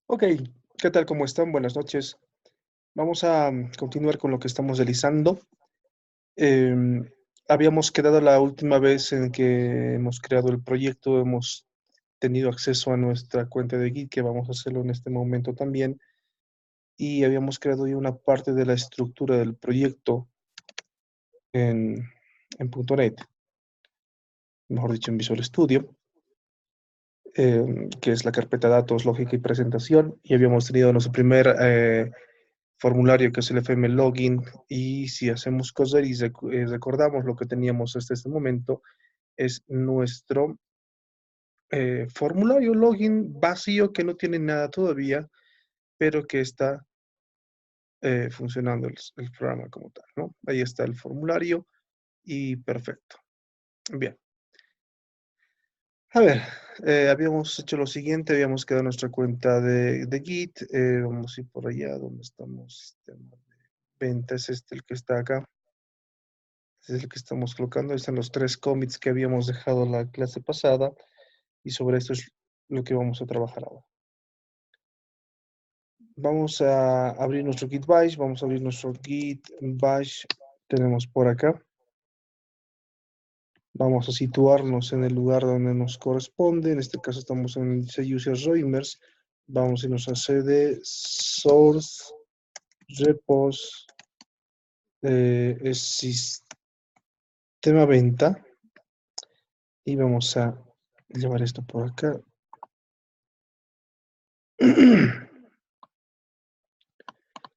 Ok, ¿qué tal? ¿Cómo están? Buenas noches. Vamos a continuar con lo que estamos realizando. Em, Habíamos quedado la última vez en que hemos creado el proyecto, hemos tenido acceso a nuestra cuenta de Git, que vamos a hacerlo en este momento también, y habíamos creado ya una parte de la estructura del proyecto en, en .NET, mejor dicho, en Visual Studio, que es la carpeta datos, lógica y presentación, y habíamos tenido nuestro primer formulario que es el FM Login y si hacemos coser y recordamos lo que teníamos hasta este momento, es nuestro formulario login vacío que no tiene nada todavía, pero que está funcionando el programa como tal, ¿no? Ahí está el formulario y perfecto. Bien. A ver, habíamos hecho lo siguiente, habíamos creado nuestra cuenta de Git, vamos a ir por allá donde estamos, sistema de ventas, este el que está acá. Ese es el que estamos colocando. Ahí están los tres commits que habíamos dejado la clase pasada y sobre esto es lo que vamos a trabajar ahora. Vamos a abrir nuestro Git Bash, vamos a abrir nuestro Git Bash. Tenemos por acá. Vamos a situarnos en el lugar donde nos corresponde. En este caso estamos en el C user Reimers. Vamos a irnos a CD, Source, Repos, es Sistema Venta. Y vamos a llevar esto por acá.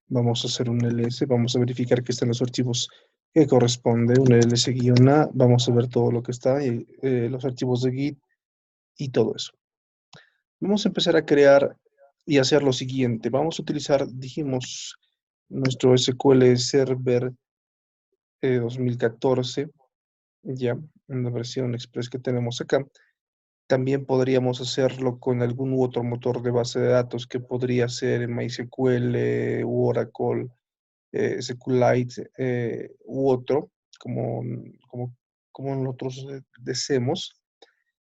Vamos a hacer un ls, vamos a verificar que están los archivos que corresponde, un ls-a, vamos a ver todo lo que está, y, los archivos de Git y todo eso. Vamos a empezar a crear y hacer lo siguiente. Vamos a utilizar, dijimos, nuestro SQL Server 2014, ya, una versión express que tenemos acá. También podríamos hacerlo con algún u otro motor de base de datos que podría ser MySQL u Oracle, SQLite u otro, como, como, como nosotros deseemos,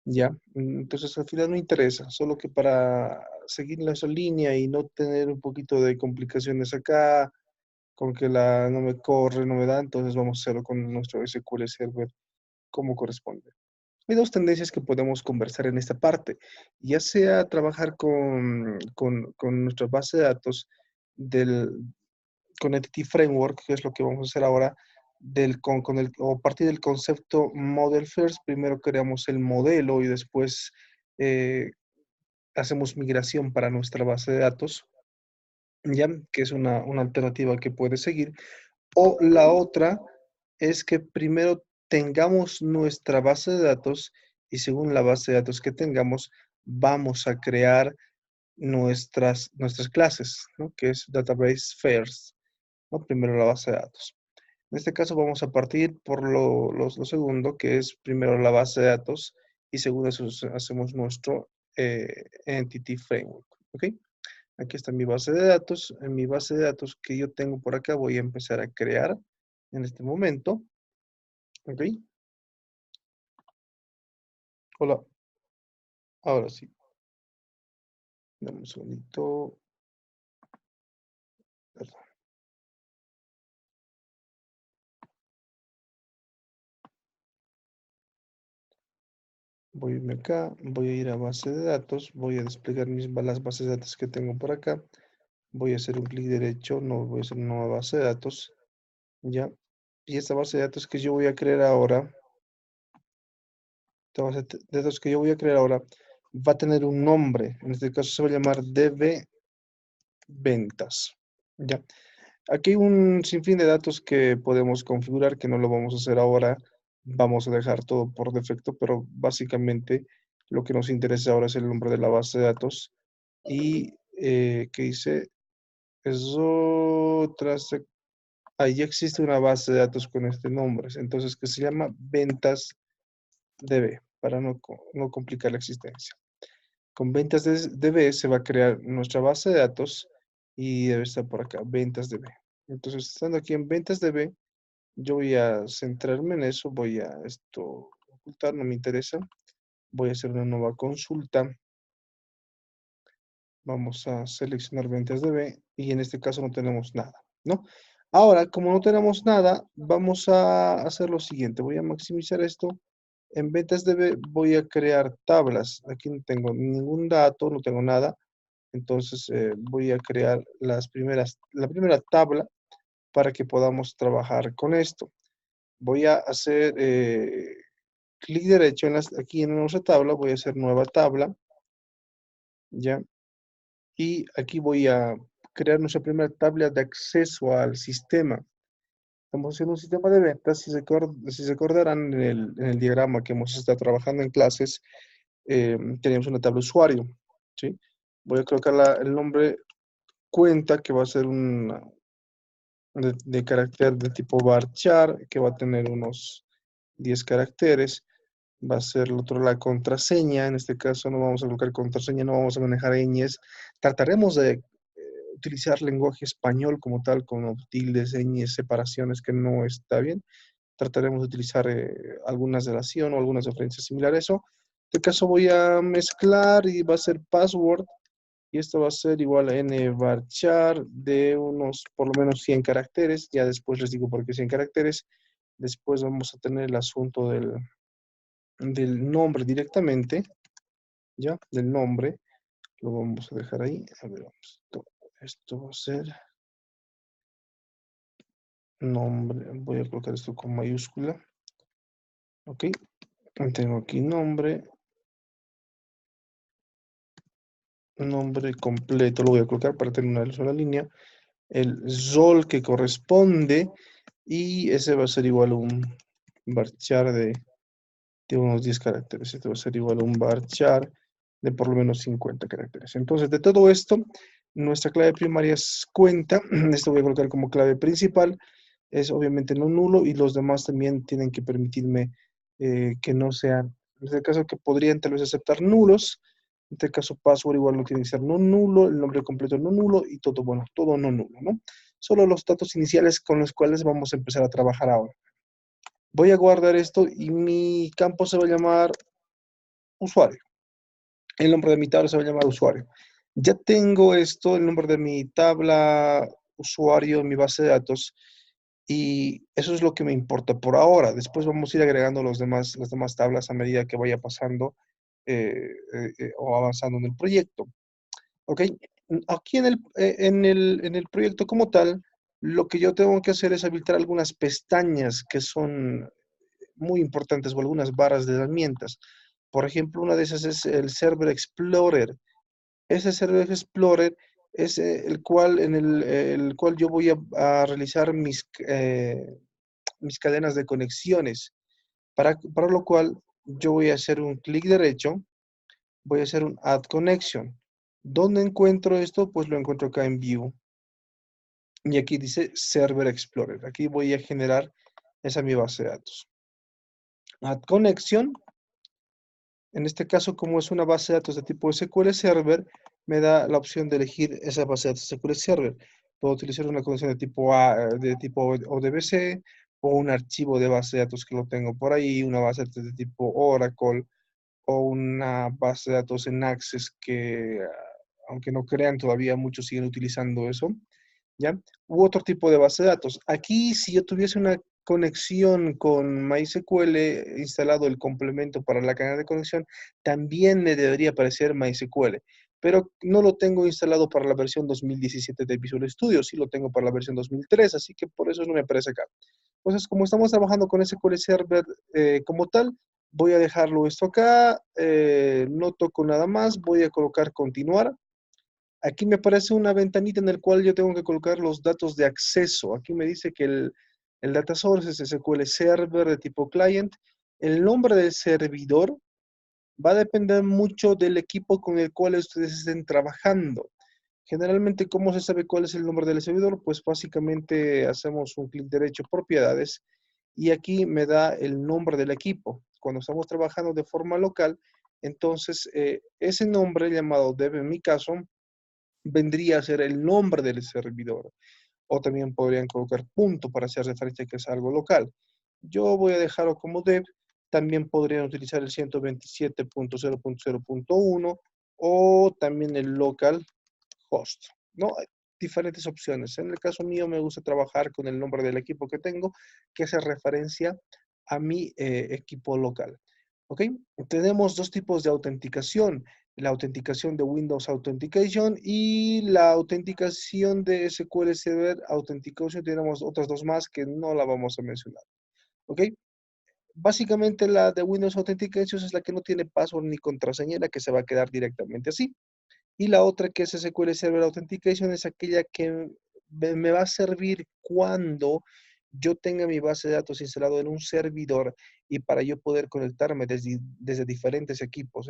¿ya? Entonces al final no interesa, solo que para seguir esa línea y no tener un poquito de complicaciones acá, con que no me corre, no me da, entonces vamos a hacerlo con nuestro SQL Server como corresponde. Hay dos tendencias que podemos conversar en esta parte, ya sea trabajar con nuestra base de datos del, con Entity Framework, que es lo que vamos a hacer ahora, o a partir del concepto Model First, primero creamos el modelo y después eh, hacemos migración para nuestra base de datos, ya que es una alternativa que puede seguir. O la otra es que primero tengamos nuestra base de datos y según la base de datos que tengamos, vamos a crear nuestras clases, ¿no? Que es Database First, ¿no? Primero la base de datos. En este caso vamos a partir por lo segundo, que es primero la base de datos y segundo eso hacemos nuestro Entity Framework. ¿Ok? Aquí está mi base de datos. En mi base de datos que yo tengo por acá voy a empezar a crear en este momento. ¿Ok? Hola. Ahora sí. Dame un segundito. Perdón. Voy a irme acá. Voy a ir a base de datos. Voy a desplegar las bases de datos que tengo por acá. Voy a hacer un clic derecho. No voy a hacer una nueva base de datos. Ya. Y esta base de datos que yo voy a crear ahora, esta base de datos que yo voy a crear ahora, va a tener un nombre. En este caso se va a llamar DB Ventas. Ya. Aquí hay un sinfín de datos que podemos configurar, que no lo vamos a hacer ahora. Vamos a dejar todo por defecto, pero básicamente lo que nos interesa ahora es el nombre de la base de datos. Y ¿qué dice? Es otra. Ahí ya existe una base de datos con este nombre, entonces que se llama ventas DB, para no complicar la existencia. Con ventas DB se va a crear nuestra base de datos y debe estar por acá, ventas DB. Entonces, estando aquí en ventas DB, yo voy a centrarme en eso, voy a esto ocultar, no me interesa. Voy a hacer una nueva consulta Vamos a seleccionar ventas de B y en este caso no tenemos nada, ¿no? Ahora, como no tenemos nada, vamos a hacer lo siguiente. Voy a maximizar esto. En ventas de B voy a crear tablas. Aquí no tengo ningún dato, no tengo nada. Entonces voy a crear la primera tabla para que podamos trabajar con esto. Voy a hacer clic derecho aquí en nuestra tabla, voy a hacer nueva tabla, ¿ya? Y aquí voy a crear nuestra primera tabla de acceso al sistema. Estamos haciendo un sistema de ventas, si se acordarán en el diagrama que hemos estado trabajando en clases, tenemos una tabla usuario, ¿sí? Voy a colocar el nombre cuenta, que va a ser de carácter de tipo varchar, que va a tener unos 10 caracteres. Va a ser el otro la contraseña. En este caso no vamos a colocar contraseña, no vamos a manejar ñes. Trataremos de utilizar lenguaje español como tal, con tildes, ñes, separaciones, que no está bien. Trataremos de utilizar algunas de la o algunas referencias similares a eso. En este caso voy a mezclar y va a ser password. Y esto va a ser igual a nvarchar de unos por lo menos 100 caracteres. Ya después les digo por qué 100 caracteres. Después vamos a tener el asunto del nombre directamente, ¿ya? Del nombre. Lo vamos a dejar ahí. A ver, esto va a ser nombre. Voy a colocar esto con mayúscula. Ok. Tengo aquí nombre. Nombre completo. Lo voy a colocar para tener una sola línea. El sol que corresponde. Y ese va a ser igual a un varchar de unos 10 caracteres. Este va a ser igual a un varchar de por lo menos 50 caracteres. Entonces, de todo esto, nuestra clave primaria es cuenta. Esto voy a colocar como clave principal. Es obviamente no nulo y los demás también tienen que permitirme que no sean, en este caso que podrían tal vez aceptar nulos. En este caso, password igual no tiene que ser no nulo, el nombre completo no nulo y todo, bueno, todo no nulo, ¿no? Solo los datos iniciales con los cuales vamos a empezar a trabajar ahora. Voy a guardar esto y mi campo se va a llamar usuario. El nombre de mi tabla se va a llamar usuario. Ya tengo esto, el nombre de mi tabla usuario en mi base de datos, y eso es lo que me importa por ahora. Después vamos a ir agregando las demás tablas a medida que vaya pasando o avanzando en el proyecto. ¿Ok? Aquí en el proyecto como tal, lo que yo tengo que hacer es habilitar algunas pestañas que son muy importantes o algunas barras de herramientas. Por ejemplo, una de esas es el Server Explorer. Ese Server Explorer es el cual yo voy a realizar mis cadenas de conexiones, para lo cual yo voy a hacer un clic derecho, voy a hacer un Add Connection. ¿Dónde encuentro esto? Pues lo encuentro acá en View. Y aquí dice Server Explorer. Aquí voy a generar esa mi base de datos. Add Connection. En este caso, como es una base de datos de tipo SQL Server, me da la opción de elegir esa base de datos SQL Server. Puedo utilizar una conexión de tipo de tipo ODBC, o un archivo de base de datos que lo tengo por ahí, una base de datos de tipo Oracle, o una base de datos en Access que, aunque no crean, todavía muchos siguen utilizando eso, ¿ya? U otro tipo de base de datos. Aquí, si yo tuviese una conexión con MySQL instalado el complemento para la cadena de conexión, también me debería aparecer MySQL. Pero no lo tengo instalado para la versión 2017 de Visual Studio, sí lo tengo para la versión 2003, así que por eso no me aparece acá. Entonces, como estamos trabajando con SQL Server como tal, voy a dejarlo esto acá, no toco nada más, voy a colocar continuar. Aquí me aparece una ventanita en la cual yo tengo que colocar los datos de acceso. Aquí me dice que el data source es SQL Server de tipo client. El nombre del servidor va a depender mucho del equipo con el cual ustedes estén trabajando. Generalmente, ¿cómo se sabe cuál es el nombre del servidor? Pues básicamente hacemos un clic derecho, propiedades, y aquí me da el nombre del equipo. Cuando estamos trabajando de forma local, entonces ese nombre llamado dev en mi caso vendría a ser el nombre del servidor. O también podrían colocar punto para hacer referencia a que es algo local. Yo voy a dejarlo como dev. También podrían utilizar el 127.0.0.1 o también el local host, ¿no? Hay diferentes opciones. En el caso mío me gusta trabajar con el nombre del equipo que tengo, que hace referencia a mi equipo local. ¿Ok? Tenemos dos tipos de autenticación. La autenticación de Windows Authentication y la autenticación de SQL Server Authentication. Tenemos otras dos más que no la vamos a mencionar. ¿Ok? Básicamente la de Windows Authentication es la que no tiene password ni contraseña, la que se va a quedar directamente así. Y la otra que es SQL Server Authentication es aquella que me va a servir cuando yo tenga mi base de datos instalado en un servidor y para yo poder conectarme desde diferentes equipos,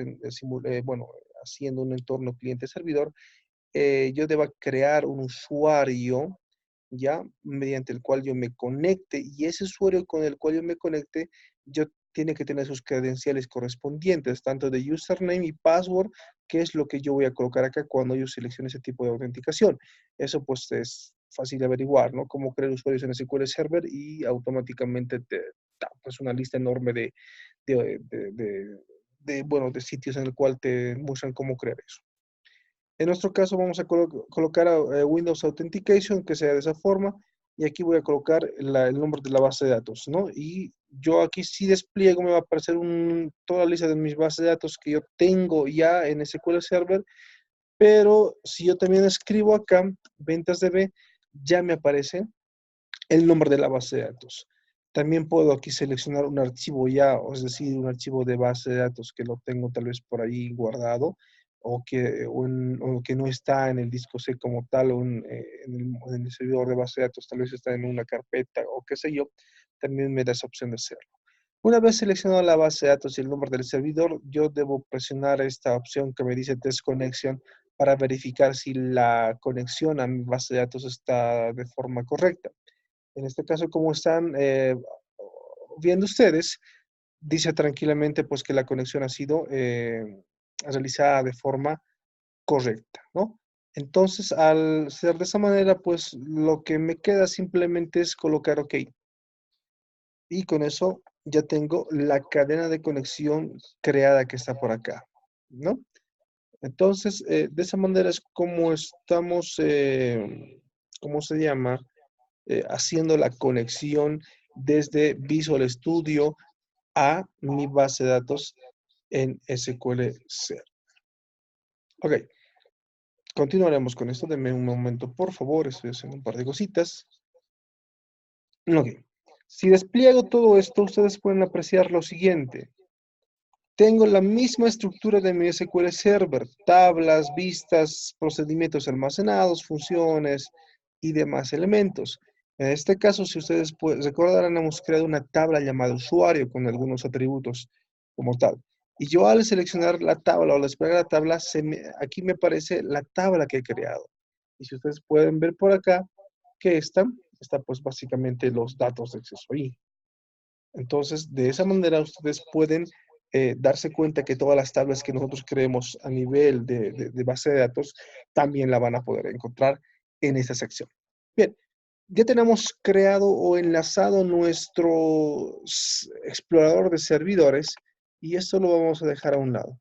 bueno, haciendo un entorno cliente-servidor, yo deba crear un usuario, ¿ya? Mediante el cual yo me conecte y ese usuario con el cual yo me conecte, yo tiene que tener sus credenciales correspondientes, tanto de username y password, que es lo que yo voy a colocar acá cuando yo seleccione ese tipo de autenticación. Eso pues es fácil de averiguar, ¿no? Cómo crear usuarios en SQL Server y automáticamente te da pues una lista enorme de, de, de, bueno, de sitios en el cual te muestran cómo crear eso. En nuestro caso vamos a colocar Windows Authentication, que sea de esa forma, y aquí voy a colocar el nombre de la base de datos, ¿no? Y yo aquí si despliego me va a aparecer toda la lista de mis bases de datos que yo tengo ya en SQL Server, pero si yo también escribo acá, ventas de B, ya me aparece el nombre de la base de datos. También puedo aquí seleccionar un archivo ya, es decir, un archivo de base de datos que lo tengo tal vez por ahí guardado o que no está en el disco C como tal o en el servidor de base de datos, tal vez está en una carpeta o qué sé yo, también me da esa opción de hacerlo. Una vez seleccionado la base de datos y el nombre del servidor, yo debo presionar esta opción que me dice Desconexión para verificar si la conexión a mi base de datos está de forma correcta. En este caso, como están viendo ustedes, dice tranquilamente pues que la conexión ha sido realizada de forma correcta, ¿no? Entonces, al ser de esa manera, pues lo que me queda simplemente es colocar OK. Y con eso ya tengo la cadena de conexión creada que está por acá, ¿no? Entonces, de esa manera es como estamos, ¿cómo se llama? Haciendo la conexión desde Visual Studio a mi base de datos en SQL Server. Ok, continuaremos con esto. Denme un momento, por favor. Estoy haciendo un par de cositas. Ok, si despliego todo esto, ustedes pueden apreciar lo siguiente. Tengo la misma estructura de mi SQL Server, tablas, vistas, procedimientos almacenados, funciones y demás elementos. En este caso, si ustedes recordarán, hemos creado una tabla llamada usuario con algunos atributos como tal. Y yo al seleccionar la tabla o al desplegar la tabla, aquí me aparece la tabla que he creado. Y si ustedes pueden ver por acá que está pues básicamente los datos de acceso ahí. Entonces, de esa manera ustedes pueden darse cuenta que todas las tablas que nosotros creemos a nivel de base de datos también la van a poder encontrar en esta sección. Bien, ya tenemos creado o enlazado nuestro explorador de servidores y esto lo vamos a dejar a un lado.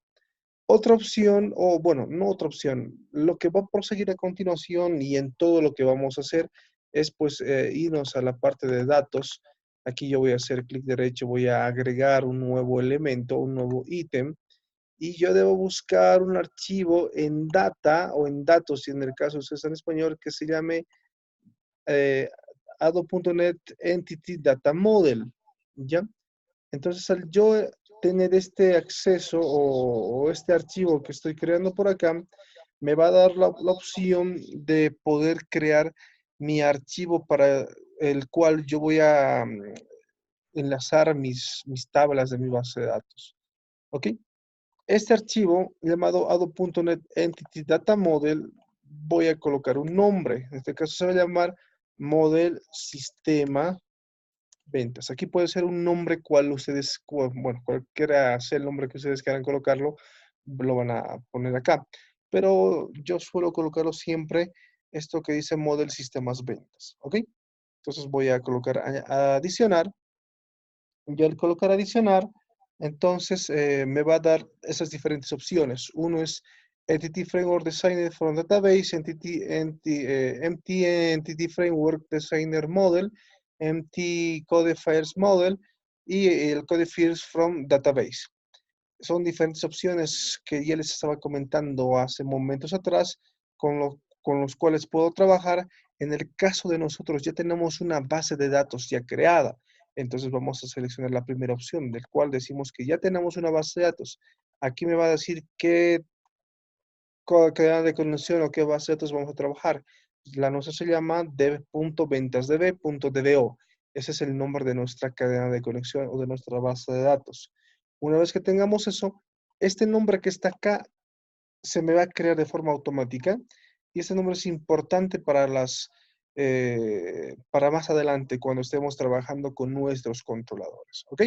Otra opción, o bueno, no otra opción, lo que va a proseguir a continuación y en todo lo que vamos a hacer es pues irnos a la parte de datos. Aquí yo voy a hacer clic derecho, voy a agregar un nuevo elemento, un nuevo ítem y yo debo buscar un archivo en data o en datos, si en el caso es en español, que se llame eh, Ado.NET Entity Data Model, ¿ya? Entonces, al yo tener este acceso o este archivo que estoy creando por acá, me va a dar la opción de poder crear mi archivo para el cual yo voy a enlazar mis tablas de mi base de datos. ¿Ok? Este archivo llamado Ado.NET Entity Data Model, voy a colocar un nombre. En este caso se va a llamar Model Sistema Ventas. Aquí puede ser un nombre cual ustedes, bueno, cualquiera sea el nombre que ustedes quieran colocarlo, lo van a poner acá. Pero yo suelo colocarlo siempre esto que dice Model Sistemas Ventas, ¿ok? Entonces voy a colocar adicionar. Y al colocar adicionar, entonces me va a dar esas diferentes opciones. Uno es Entity Framework Designer from Database, Empty Entity Framework Designer Model, Empty Codifiers Model y el Codifiers from Database. Son diferentes opciones que ya les estaba comentando hace momentos atrás, con los cuales puedo trabajar. En el caso de nosotros ya tenemos una base de datos ya creada. Entonces vamos a seleccionar la primera opción, del cual decimos que ya tenemos una base de datos. Aquí me va a decir qué cadena de conexión o qué base de datos vamos a trabajar. La nuestra se llama dev.ventasdb.dbo. Ese es el nombre de nuestra cadena de conexión o de nuestra base de datos. Una vez que tengamos eso, este nombre que está acá se me va a crear de forma automática y este nombre es importante para para más adelante cuando estemos trabajando con nuestros controladores. ¿Ok?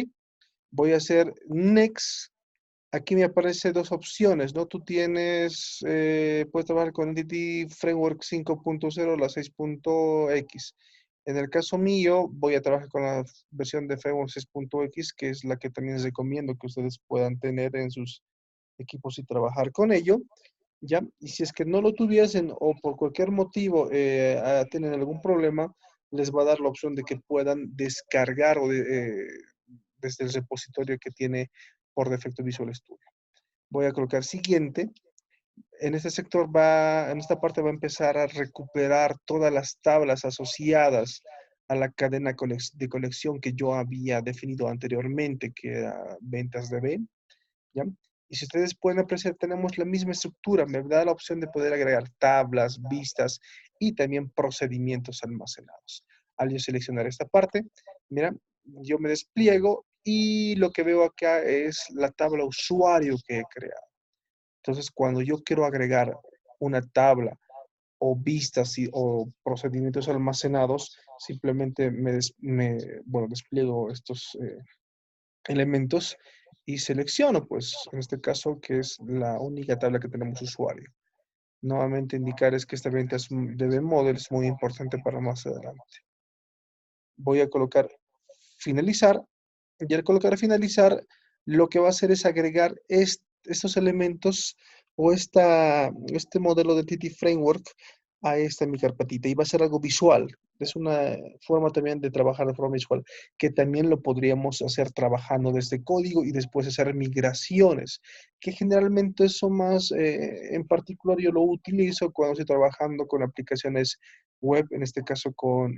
Voy a hacer next. Aquí me aparecen dos opciones, ¿no? Tú tienes, puedes trabajar con Entity Framework 5.0, la 6.x. En el caso mío, voy a trabajar con la versión de Framework 6.x, que es la que también les recomiendo que ustedes puedan tener en sus equipos y trabajar con ello, ¿ya? Y si es que no lo tuviesen o por cualquier motivo tienen algún problema, les va a dar la opción de que puedan descargar desde el repositorio que tiene por defecto Visual Studio. Voy a colocar siguiente. En este sector en esta parte va a empezar a recuperar todas las tablas asociadas a la cadena de conexión que yo había definido anteriormente, que era ventas de B, ¿ya? Y si ustedes pueden apreciar, tenemos la misma estructura. Me da la opción de poder agregar tablas, vistas y también procedimientos almacenados. Al yo seleccionar esta parte, mira, yo me despliego y lo que veo acá es la tabla usuario que he creado. Entonces, cuando yo quiero agregar una tabla o vistas o procedimientos almacenados, simplemente bueno, despliego estos elementos y selecciono, pues, en este caso, que es la única tabla que tenemos usuario. Nuevamente indicar es que esta venta de model es muy importante para más adelante. Voy a colocar finalizar, y al colocar finalizar, lo que va a hacer es agregar estos elementos o este modelo de TT Framework a esta mi carpetita y va a ser algo visual. Es una forma también de trabajar de forma visual, que también lo podríamos hacer trabajando desde código y después hacer migraciones, que generalmente eso más, en particular yo lo utilizo cuando estoy trabajando con aplicaciones web, en este caso con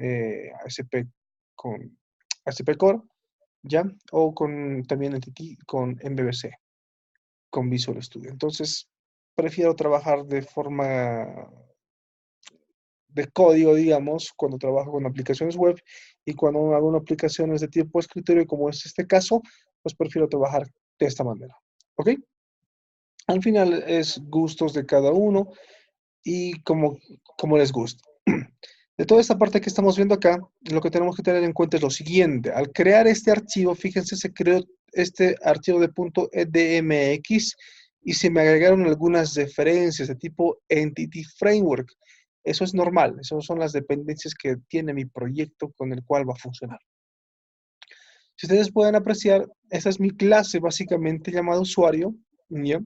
con ASP Core, ¿ya? O con también con MVC, con Visual Studio. Entonces, prefiero trabajar de forma de código, digamos, cuando trabajo con aplicaciones web y cuando hago aplicaciones de tipo escritorio, como es este caso, pues prefiero trabajar de esta manera. ¿Ok? Al final es gustos de cada uno y como les gusta. De toda esta parte que estamos viendo acá, lo que tenemos que tener en cuenta es lo siguiente. Al crear este archivo, fíjense, se creó este archivo de .edmx y se me agregaron algunas referencias de tipo Entity Framework. Eso es normal, esas son las dependencias que tiene mi proyecto con el cual va a funcionar. Si ustedes pueden apreciar, esta es mi clase básicamente llamada usuario, ¿ya?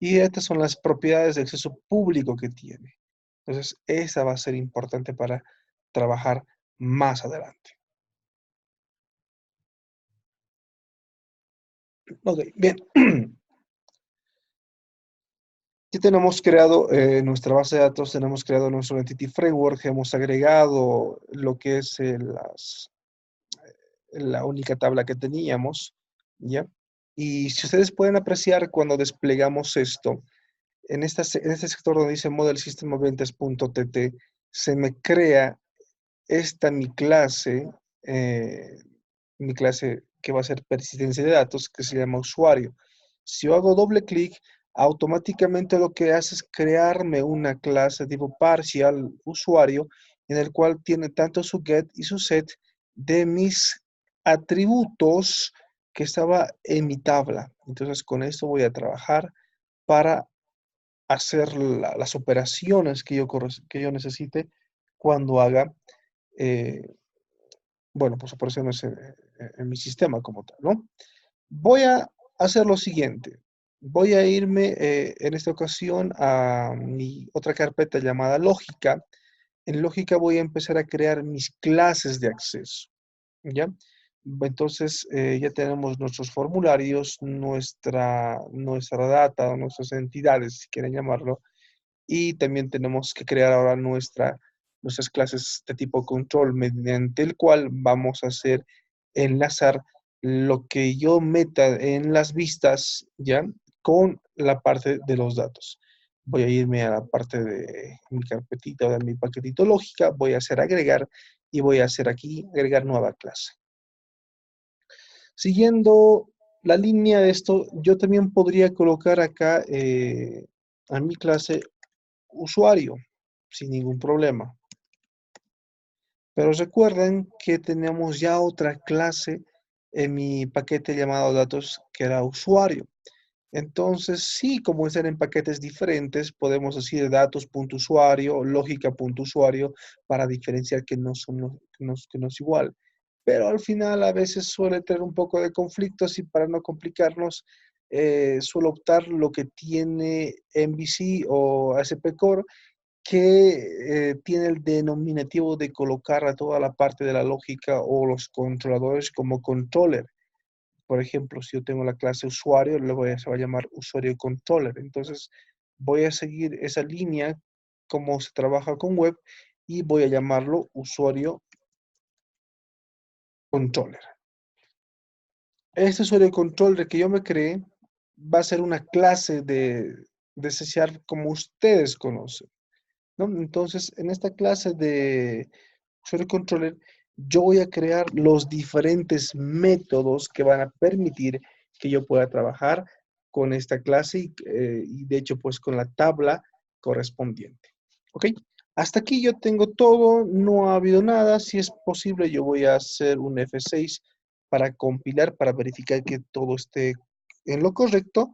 Y estas son las propiedades de acceso público que tiene. Entonces, esa va a ser importante para trabajar más adelante. Ok, bien. Ya tenemos creado nuestra base de datos, tenemos creado nuestro Entity Framework, hemos agregado lo que es la única tabla que teníamos, ¿ya? Y si ustedes pueden apreciar cuando desplegamos esto, en este sector donde dice Model System Events.tt, se me crea eh, mi clase que va a ser persistencia de datos, que se llama usuario. Si yo hago doble clic, automáticamente lo que hace es crearme una clase tipo partial usuario, en el cual tiene tanto su get y su set de mis atributos que estaba en mi tabla. Entonces con esto voy a trabajar para hacer las operaciones que yo necesite cuando haga, eh, bueno, pues operaciones en mi sistema como tal, ¿no? Voy a hacer lo siguiente. Voy a irme en esta ocasión a mi otra carpeta llamada lógica. En lógica voy a empezar a crear mis clases de acceso, ¿ya? Entonces ya tenemos nuestros formularios, nuestra data o nuestras entidades, si quieren llamarlo, y también tenemos que crear ahora nuestras clases de tipo control, mediante el cual vamos a hacer enlazar lo que yo meta en las vistas, ¿ya? Con la parte de los datos. Voy a irme a la parte de mi carpetita o de mi paquetito lógica, voy a hacer agregar y voy a hacer aquí agregar nueva clase. Siguiendo la línea de esto, yo también podría colocar acá a mi clase usuario sin ningún problema. Pero recuerden que tenemos ya otra clase en mi paquete llamado datos que era usuario. Entonces, sí, como están en paquetes diferentes, podemos decir datos.usuario, lógica.usuario para diferenciar que no son que no es igual. Pero al final a veces suele tener un poco de conflictos y para no complicarnos, suelo optar lo que tiene MVC o ASP Core que tiene el denominativo de colocar a toda la parte de la lógica o los controladores como controller. Por ejemplo, si yo tengo la clase usuario, se va a llamar usuario controller. Entonces, voy a seguir esa línea como se trabaja con web y voy a llamarlo usuario controller. Este usuario controller que yo me creé va a ser una clase de C Sharp como ustedes conocen, ¿no? Entonces, en esta clase de usuario controller, yo voy a crear los diferentes métodos que van a permitir que yo pueda trabajar con esta clase y de hecho, pues con la tabla correspondiente. ¿Ok? Hasta aquí yo tengo todo, no ha habido nada. Si es posible, yo voy a hacer un F6 para compilar, para verificar que todo esté en lo correcto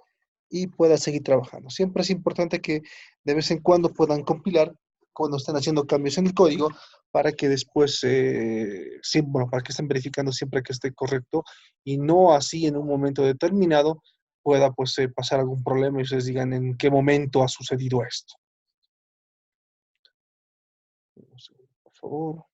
y pueda seguir trabajando. Siempre es importante que de vez en cuando puedan compilar cuando estén haciendo cambios en el código para que después, sí, bueno, para que estén verificando siempre que esté correcto y no así en un momento determinado pueda pues pasar algún problema y ustedes digan en qué momento ha sucedido esto. Un segundo, por favor.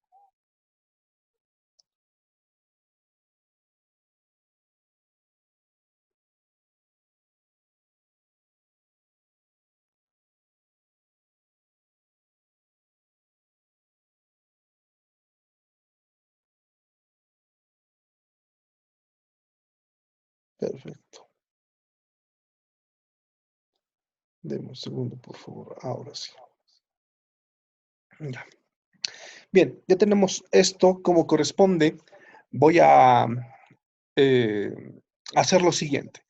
Perfecto. Deme un segundo, por favor. Ahora sí. Ya. Bien, ya tenemos esto como corresponde. Voy a eh, hacer lo siguiente.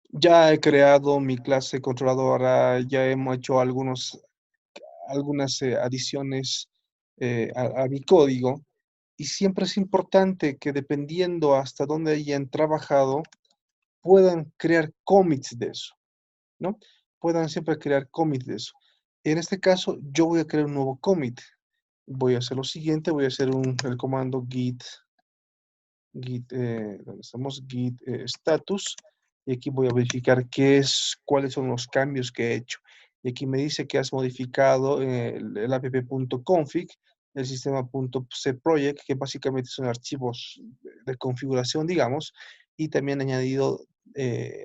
Ya he creado mi clase controladora, ya hemos hecho algunas adiciones a mi código y siempre es importante que dependiendo hasta dónde hayan trabajado, puedan crear commits de eso, ¿no? Puedan siempre crear commits de eso. En este caso, yo voy a crear un nuevo commit. Voy a hacer lo siguiente, voy a hacer el comando ¿dónde estamos? Git status. Y aquí voy a verificar cuáles son los cambios que he hecho. Y aquí me dice que has modificado el app.config, el sistema.cproject, que básicamente son archivos de configuración, digamos, y también he añadido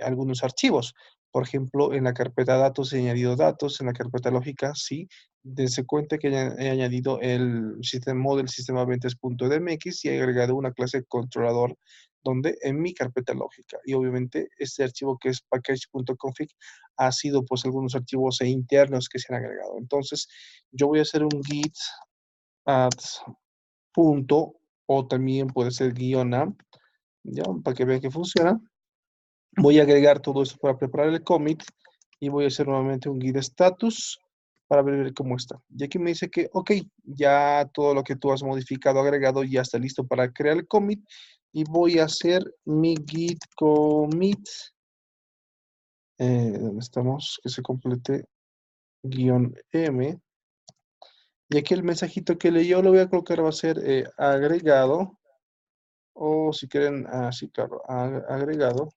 algunos archivos. Por ejemplo, en la carpeta datos he añadido datos, en la carpeta lógica sí. Dense cuenta que he añadido el sistema model sistema ventas.dmx y he agregado una clase controlador donde en mi carpeta lógica. Y obviamente este archivo que es package.config ha sido pues algunos archivos internos que se han agregado. Entonces yo voy a hacer un git add punto o también puede ser guión a, ya, para que vean que funciona. Voy a agregar todo esto para preparar el commit y voy a hacer nuevamente un git status para ver cómo está. Y aquí me dice que, ok, ya todo lo que tú has modificado, agregado, ya está listo para crear el commit. Y voy a hacer mi git commit, ¿dónde estamos? Que se complete guión M. Y aquí el mensajito que yo lo voy a colocar va a ser agregado, o si quieren, sí, claro, agregado,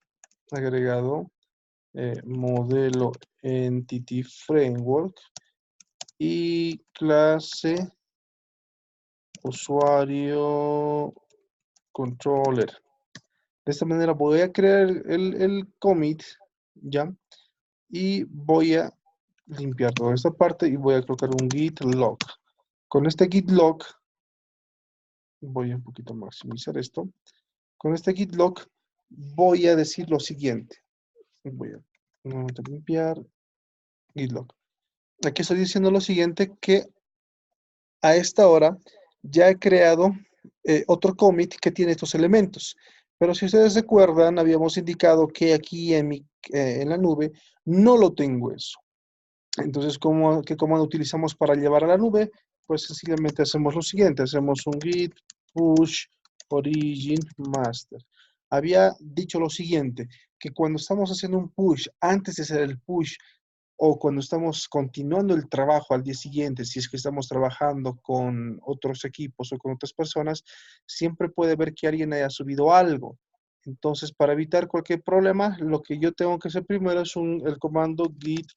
modelo Entity Framework y clase usuario controller. De esta manera voy a crear el commit, ¿ya? Y voy a limpiar toda esta parte y voy a colocar un git log. Con este git log, voy a un poquito maximizar esto. Con este git log voy a decir lo siguiente. Voy a nuevamente limpiar git log. Aquí estoy diciendo lo siguiente, que a esta hora ya he creado otro commit que tiene estos elementos. Pero si ustedes recuerdan, habíamos indicado que aquí en la nube no lo tengo eso. Entonces, ¿qué comando utilizamos para llevar a la nube? Pues sencillamente hacemos lo siguiente, hacemos un git push origin master. Había dicho lo siguiente, que cuando estamos haciendo un push, antes de hacer el push, o cuando estamos continuando el trabajo al día siguiente, si es que estamos trabajando con otros equipos o con otras personas, siempre puede ver que alguien haya subido algo. Entonces, para evitar cualquier problema, lo que yo tengo que hacer primero es el comando git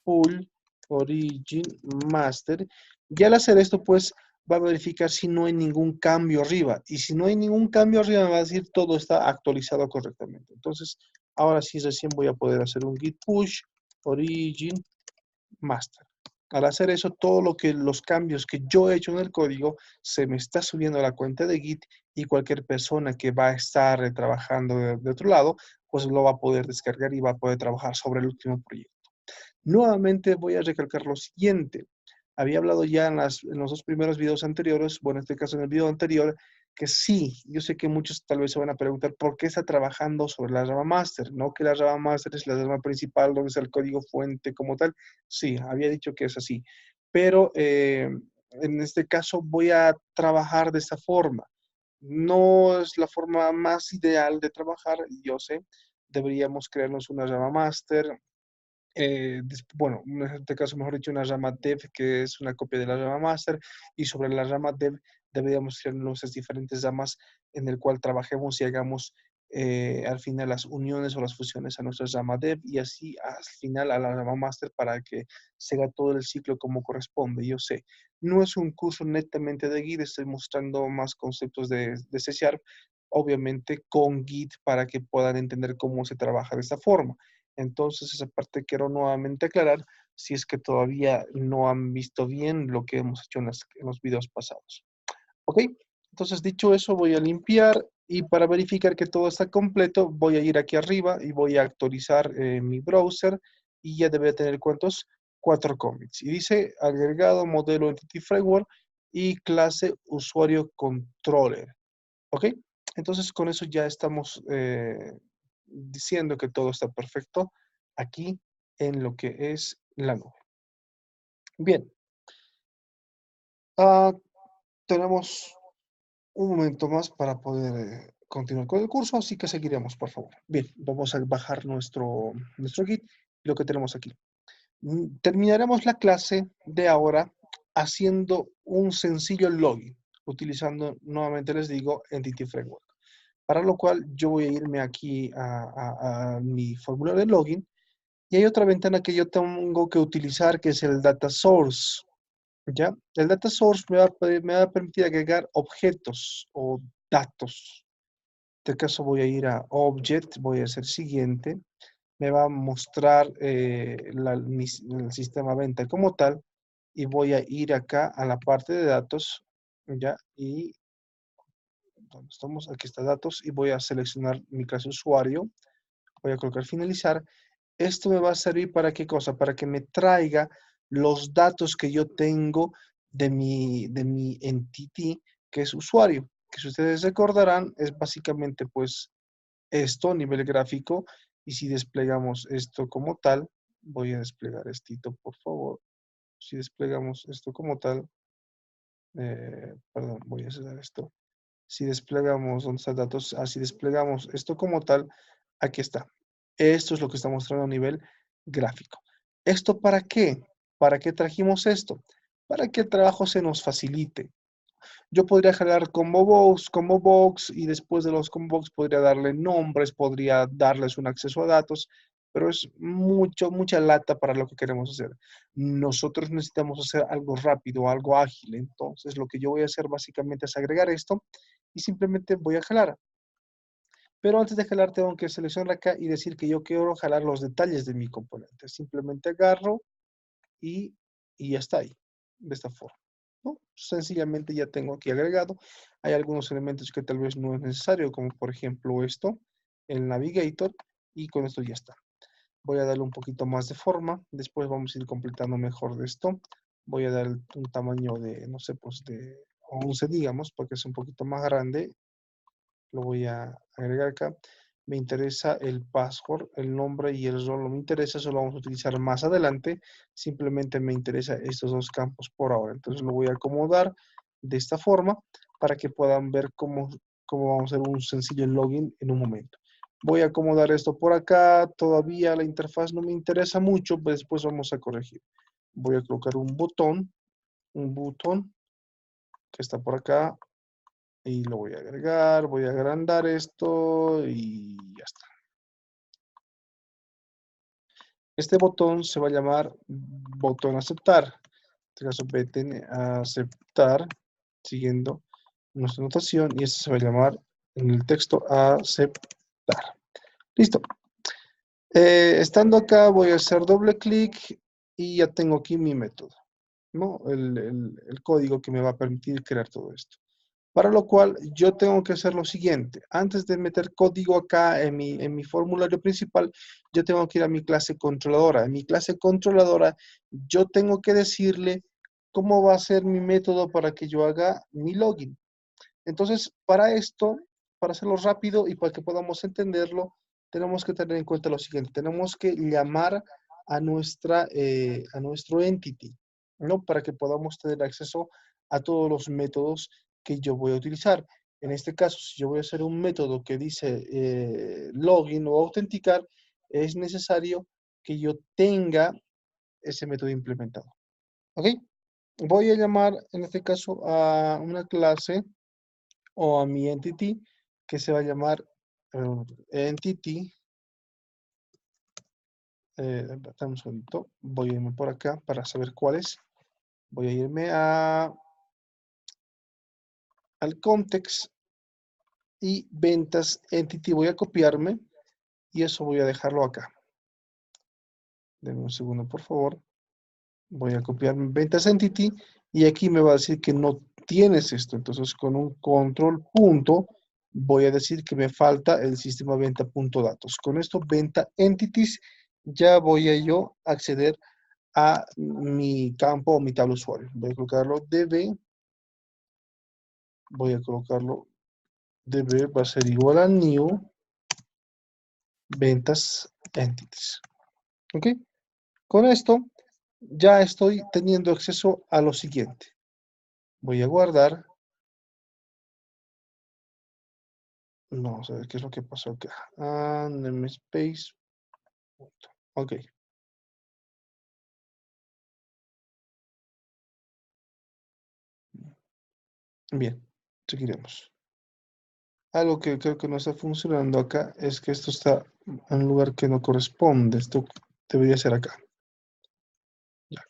pull origin master. Y al hacer esto, pues va a verificar si no hay ningún cambio arriba. Y si no hay ningún cambio arriba, me va a decir todo está actualizado correctamente. Entonces, ahora sí recién voy a poder hacer un git push origin master. Al hacer eso, los cambios que yo he hecho en el código se me está subiendo a la cuenta de Git y cualquier persona que va a estar trabajando de otro lado, pues lo va a poder descargar y va a poder trabajar sobre el último proyecto. Nuevamente voy a recalcar lo siguiente. Había hablado ya en los dos primeros videos anteriores, bueno, en este caso en el video anterior, que sí, yo sé que muchos tal vez se van a preguntar por qué está trabajando sobre la Java Master, no que la Java Master es la Java principal donde está el código fuente como tal. Sí, había dicho que es así, pero en este caso voy a trabajar de esta forma. No es la forma más ideal de trabajar, yo sé. Deberíamos crearnos una Java Master, bueno, en este caso, mejor dicho, una rama dev que es una copia de la rama master, y sobre la rama dev deberíamos crear nuestras diferentes ramas en el cual trabajemos y hagamos al final las uniones o las fusiones a nuestra rama dev y así al final a la rama master para que se haga todo el ciclo como corresponde. Yo sé, no es un curso netamente de Git, estoy mostrando más conceptos de C Sharp, obviamente con Git para que puedan entender cómo se trabaja de esta forma. Entonces, esa parte quiero nuevamente aclarar si es que todavía no han visto bien lo que hemos hecho en los videos pasados. ¿Ok? Entonces, dicho eso, voy a limpiar y para verificar que todo está completo, voy a ir aquí arriba y voy a actualizar mi browser y ya debe tener cuántos, 4 commits. Y dice agregado modelo Entity Framework y clase usuario controller. ¿Ok? Entonces, con eso ya estamos diciendo que todo está perfecto aquí en lo que es la nube. Bien, ah, tenemos un momento más para poder continuar con el curso, así que seguiremos, por favor. Bien, vamos a bajar nuestro Git, lo que tenemos aquí. Terminaremos la clase de ahora haciendo un sencillo login, utilizando, nuevamente les digo, Entity Framework. Para lo cual yo voy a irme aquí a mi formulario de login. Y hay otra ventana que yo tengo que utilizar, que es el Data Source, ¿ya? El Data Source me va a permitir agregar objetos o datos. En este caso voy a ir a Object, voy a hacer siguiente. Me va a mostrar el sistema venta como tal. Y voy a ir acá a la parte de datos, ¿ya? Y ¿dónde estamos? Aquí está datos. Y voy a seleccionar mi clase usuario. Voy a colocar finalizar. Esto me va a servir para qué cosa? Para que me traiga los datos que yo tengo de mi entity, que es usuario. Que si ustedes recordarán, es básicamente pues esto a nivel gráfico. Y si desplegamos esto como tal, voy a desplegar esto, por favor. Si desplegamos esto como tal, perdón, voy a hacer esto. Si desplegamos, ¿dónde están datos? Si desplegamos esto como tal, aquí está. Esto es lo que está mostrando a nivel gráfico. ¿Esto para qué? ¿Para qué trajimos esto? Para que el trabajo se nos facilite. Yo podría jalar combo box y después de los combo box podría darle nombres, podría darles un acceso a datos, pero es mucha lata para lo que queremos hacer. Nosotros necesitamos hacer algo rápido, algo ágil. Entonces, lo que yo voy a hacer básicamente es agregar esto y simplemente voy a jalar. Pero antes de jalar, tengo que seleccionar acá y decir que yo quiero jalar los detalles de mi componente. Simplemente agarro y, y ya está ahí, de esta forma, ¿no? Sencillamente ya tengo aquí agregado. Hay algunos elementos que tal vez no es necesario, como por ejemplo esto, el Navigator, y con esto ya está. Voy a darle un poquito más de forma. Después vamos a ir completando mejor de esto. Voy a dar un tamaño de, no sé, pues de 11, digamos, porque es un poquito más grande. Lo voy a agregar acá. Me interesa el password, el nombre y el rol no me interesa, eso lo vamos a utilizar más adelante. Simplemente me interesa estos dos campos por ahora. Entonces lo voy a acomodar de esta forma para que puedan ver cómo vamos a hacer un sencillo login en un momento. Voy a acomodar esto por acá. Todavía la interfaz no me interesa mucho, pero después vamos a corregir. Voy a colocar un botón que está por acá y lo voy a agregar, voy a agrandar esto y ya está. Este botón se va a llamar botón aceptar. En este caso, vete a aceptar, siguiendo nuestra notación, y este se va a llamar en el texto aceptar. Listo. Estando acá, voy a hacer doble clic y ya tengo aquí mi método, ¿no? El código que me va a permitir crear todo esto. Para lo cual yo tengo que hacer lo siguiente. Antes de meter código acá en mi formulario principal, yo tengo que ir a mi clase controladora. En mi clase controladora, yo tengo que decirle cómo va a ser mi método para que yo haga mi login. Entonces, para esto, para hacerlo rápido y para que podamos entenderlo, tenemos que tener en cuenta lo siguiente. Tenemos que llamar a nuestro entity, ¿no? Para que podamos tener acceso a todos los métodos que yo voy a utilizar. En este caso, si yo voy a hacer un método que dice login o autenticar, es necesario que yo tenga ese método implementado. ¿Ok? Voy a llamar, en este caso, a una clase o a mi entity que se va a llamar entity. Dame un segundito. Voy a irme por acá para saber cuál es. Voy a irme al context y ventas entity. Voy a copiarme y eso voy a dejarlo acá. Denme un segundo, por favor. Voy a copiar ventas entity y aquí me va a decir que no tienes esto. Entonces con un control punto voy a decir que me falta el sistema venta.datos. Con esto venta entities ya voy a yo acceder a mi campo o mi tabla usuario. Voy a colocarlo db, voy a colocarlo db, va a ser igual a new ventas entities. ¿Ok? Con esto ya estoy teniendo acceso a lo siguiente. Voy a guardar. No, vamos a ver qué es lo que pasó acá. Namespace. Ok. Bien, seguiremos. Algo que creo que no está funcionando acá es que esto está en un lugar que no corresponde. Esto debería ser acá. Ya.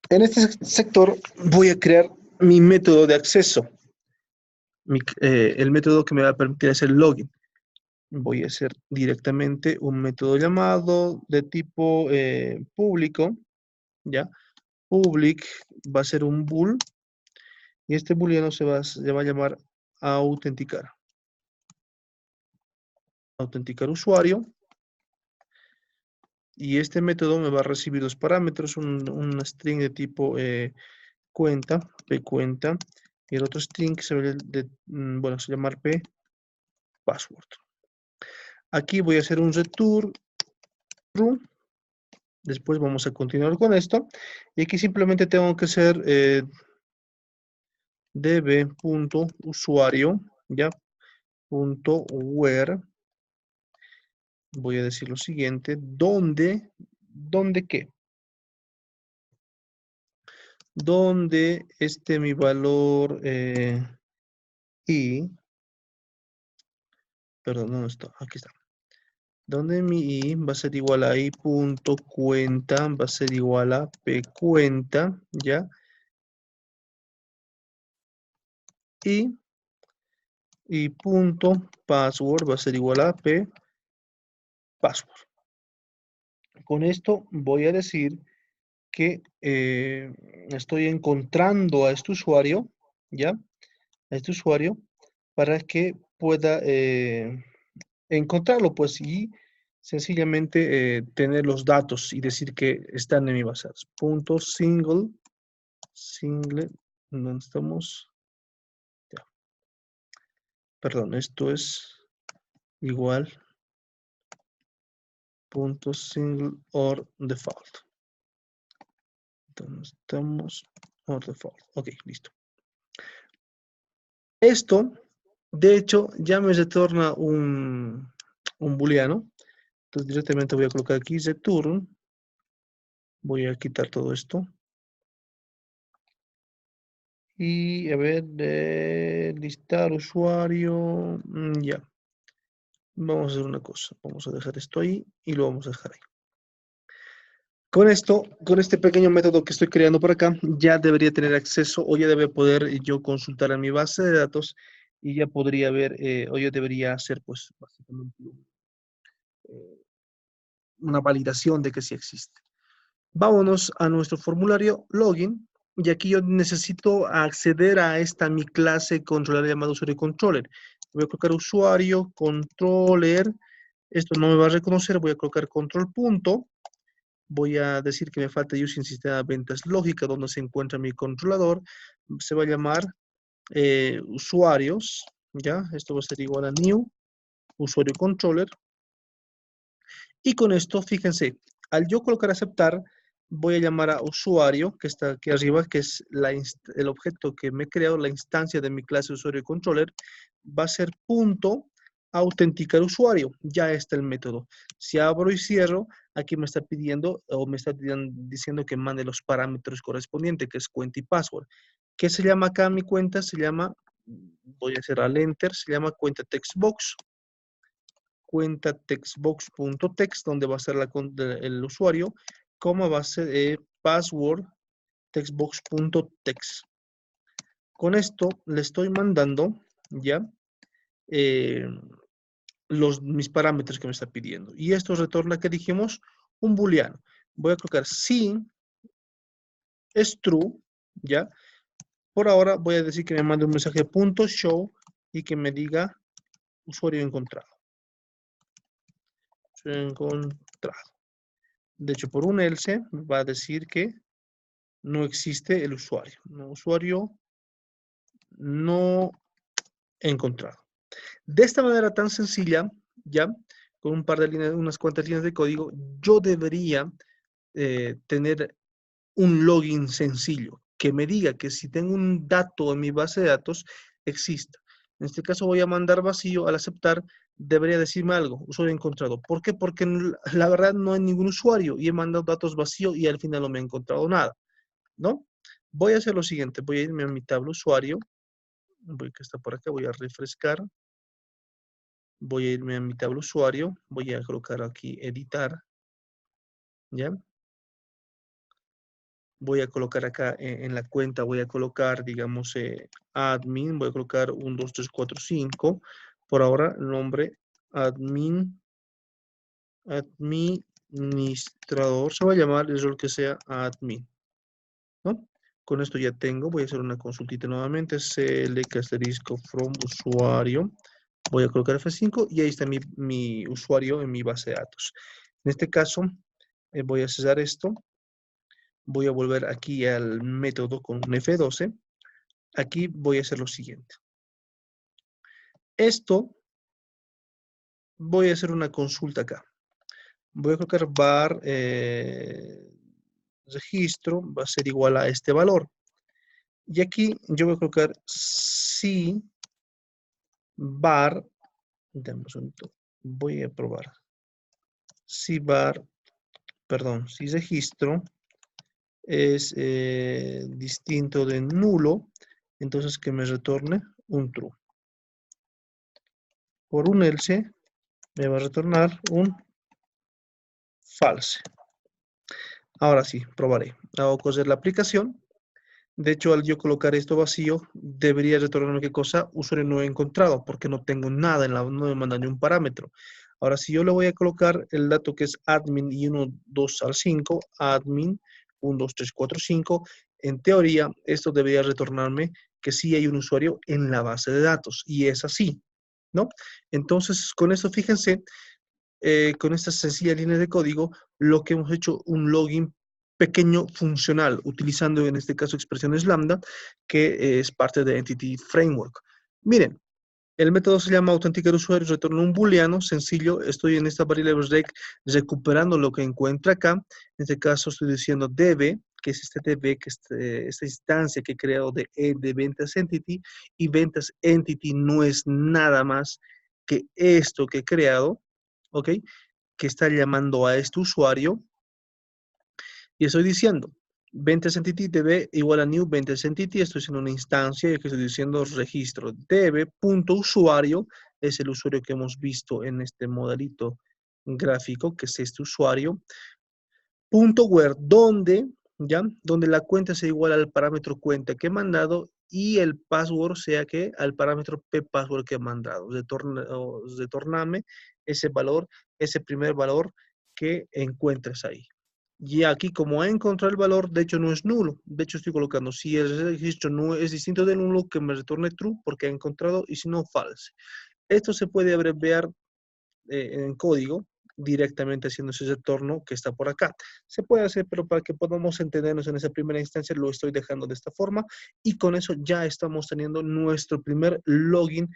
En este sector voy a crear mi método de acceso. El método que me va a permitir hacer login. Voy a hacer directamente un método llamado de tipo público, ¿ya? Public va a ser un bool y este booleano se va a llamar autenticar. Autenticar usuario. Y este método me va a recibir dos parámetros, un string de tipo cuenta, pcuenta, y el otro string que se va bueno, se llama p password. Aquí voy a hacer un return true. Después vamos a continuar con esto. Y aquí simplemente tengo que hacer db.usuario, ya, .where. Voy a decir lo siguiente, ¿dónde qué? Donde esté mi valor y, perdón, ¿dónde está? Aquí está. donde mi i va a ser igual a i punto cuenta, va a ser igual a p cuenta, ¿ya? Y punto password va a ser igual a p password. Con esto voy a decir que estoy encontrando a este usuario, ¿ya? A este usuario para que pueda encontrarlo, pues, y sencillamente tener los datos y decir que están en mi base de datos. Punto single, ¿dónde estamos? Ya. Perdón, esto es igual, punto single or default. ¿Dónde estamos? Or default. Ok, listo. Esto, de hecho, ya me retorna un booleano. Entonces directamente voy a colocar aquí return. Voy a quitar todo esto. Y a ver, listar usuario. Ya. Vamos a hacer una cosa. Vamos a dejar esto ahí y lo vamos a dejar ahí. Con esto, con este pequeño método que estoy creando por acá, ya debería tener acceso o ya debe poder yo consultar a mi base de datos y ya podría ver, o yo debería hacer pues básicamente una validación de que sí existe. Vámonos a nuestro formulario login y aquí yo necesito acceder a esta mi clase controller llamado usuario controller. Voy a colocar usuario controller. Esto no me va a reconocer, voy a colocar control punto. Voy a decir que me falta using sistema de ventas lógica donde se encuentra mi controlador. Se va a llamar usuarios, ¿ya? Esto va a ser igual a new, usuario controller. Y con esto, fíjense, al yo colocar aceptar, voy a llamar a usuario, que está aquí arriba, que es el objeto que me he creado, la instancia de mi clase usuario controller, va a ser punto autenticar usuario. Ya está el método. Si abro y cierro, aquí me está pidiendo, o me está diciendo que mande los parámetros correspondientes, que es cuenta y password. ¿Qué se llama acá mi cuenta? Se llama, voy a hacer al enter, se llama cuenta textbox. Cuenta textbox.text, donde va a ser el usuario, como va a ser password textbox.text. Con esto le estoy mandando ya eh, mis parámetros que me está pidiendo. Y esto retorna, que dijimos, un booleano. Voy a colocar si es true, ya. Por ahora voy a decir que me mande un mensaje punto show y que me diga usuario encontrado. Encontrado. De hecho, por un else va a decir que no existe el usuario. No, usuario no encontrado. De esta manera tan sencilla, ya, con un par de líneas, unas cuantas líneas de código, yo debería tener un login sencillo que me diga que si tengo un dato en mi base de datos, exista. En este caso voy a mandar vacío. Al aceptar, debería decirme algo, usuario encontrado. ¿Por qué? Porque la verdad no hay ningún usuario y he mandado datos vacíos y al final no me he encontrado nada, ¿no? Voy a hacer lo siguiente, voy a irme a mi tabla usuario, voy que está por acá, voy a refrescar, voy a irme a mi tabla usuario, voy a colocar aquí editar, ¿ya? Voy a colocar acá en la cuenta, voy a colocar, digamos, admin, voy a colocar 1, 2, 3, 4, 5. Por ahora, nombre administrador, se va a llamar el rol que sea admin, ¿no? Con esto ya tengo, voy a hacer una consultita nuevamente, select asterisco from usuario, voy a colocar F5 y ahí está mi usuario en mi base de datos. En este caso, voy a cesar esto. Voy a volver aquí al método con un F12. Aquí voy a hacer lo siguiente. Esto, voy a hacer una consulta acá. Voy a colocar var registro, va a ser igual a este valor. Y aquí yo voy a colocar si var, voy a probar. Si var, perdón, si registro es distinto de nulo, entonces que me retorne un true. Por un else, me va a retornar un false. Ahora sí, probaré. Hago coser la aplicación. De hecho, al yo colocar esto vacío, debería retornarme qué cosa, usuario no he encontrado, porque no tengo nada, no me manda ni un parámetro. Ahora, si yo le voy a colocar el dato que es admin y 1, 2 al 5, admin 1, 2, 3, 4, 5, en teoría, esto debería retornarme que sí hay un usuario en la base de datos, y es así, ¿no? Entonces, con esto, fíjense, con esta sencilla línea de código, lo que hemos hecho un login pequeño funcional, utilizando en este caso expresiones lambda, que es parte de Entity Framework. Miren, el método se llama autenticar usuario, retorna un booleano sencillo. Estoy en esta variable rec recuperando lo que encuentra acá. En este caso estoy diciendo db, que es este db, que es esta instancia que he creado de ventas entity, y ventas entity no es nada más que esto que he creado, ¿ok? Que está llamando a este usuario, y estoy diciendo ventas entity db igual a new ventas entity, estoy haciendo una instancia y que estoy diciendo registro db.usuario, es el usuario que hemos visto en este modelito gráfico, que es este usuario, punto where, donde, ¿ya? Donde la cuenta sea igual al parámetro cuenta que he mandado y el password sea que al parámetro password que he mandado. Retorname ese valor, ese primer valor que encuentres ahí. Y aquí, como he encontrado el valor, de hecho no es nulo. De hecho estoy colocando, si el registro no es distinto del nulo, que me retorne true porque he encontrado, y si no, false. Esto se puede abreviar en código directamente haciendo ese retorno que está por acá. Se puede hacer, pero para que podamos entendernos en esa primera instancia, lo estoy dejando de esta forma, y con eso ya estamos teniendo nuestro primer login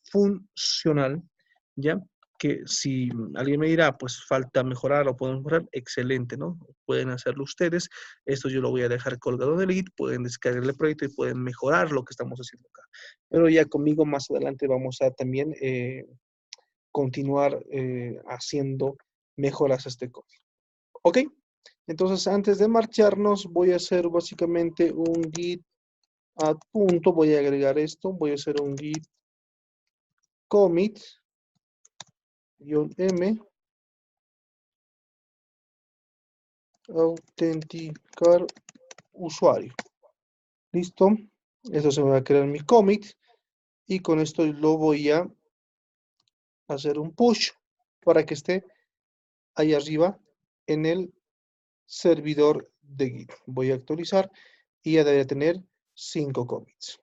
funcional, ¿ya? Que si alguien me dirá, pues falta mejorar o podemos mejorar, excelente, ¿no? Pueden hacerlo ustedes. Esto yo lo voy a dejar colgado en el lead, pueden descargar el proyecto y pueden mejorar lo que estamos haciendo acá. Pero ya conmigo más adelante vamos a también continuar haciendo mejoras a este código. ¿Ok? Entonces, antes de marcharnos, voy a hacer básicamente un git add punto, voy a agregar esto, voy a hacer un git commit -m autenticar usuario. ¿Listo? Eso se me va a crear mi commit, y con esto lo voy a hacer un push para que esté ahí arriba en el servidor de Git. Voy a actualizar y ya debería tener 5 commits.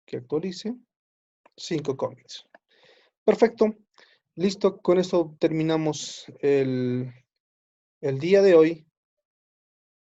Que actualice 5 commits. Perfecto. Listo. Con esto terminamos el día de hoy.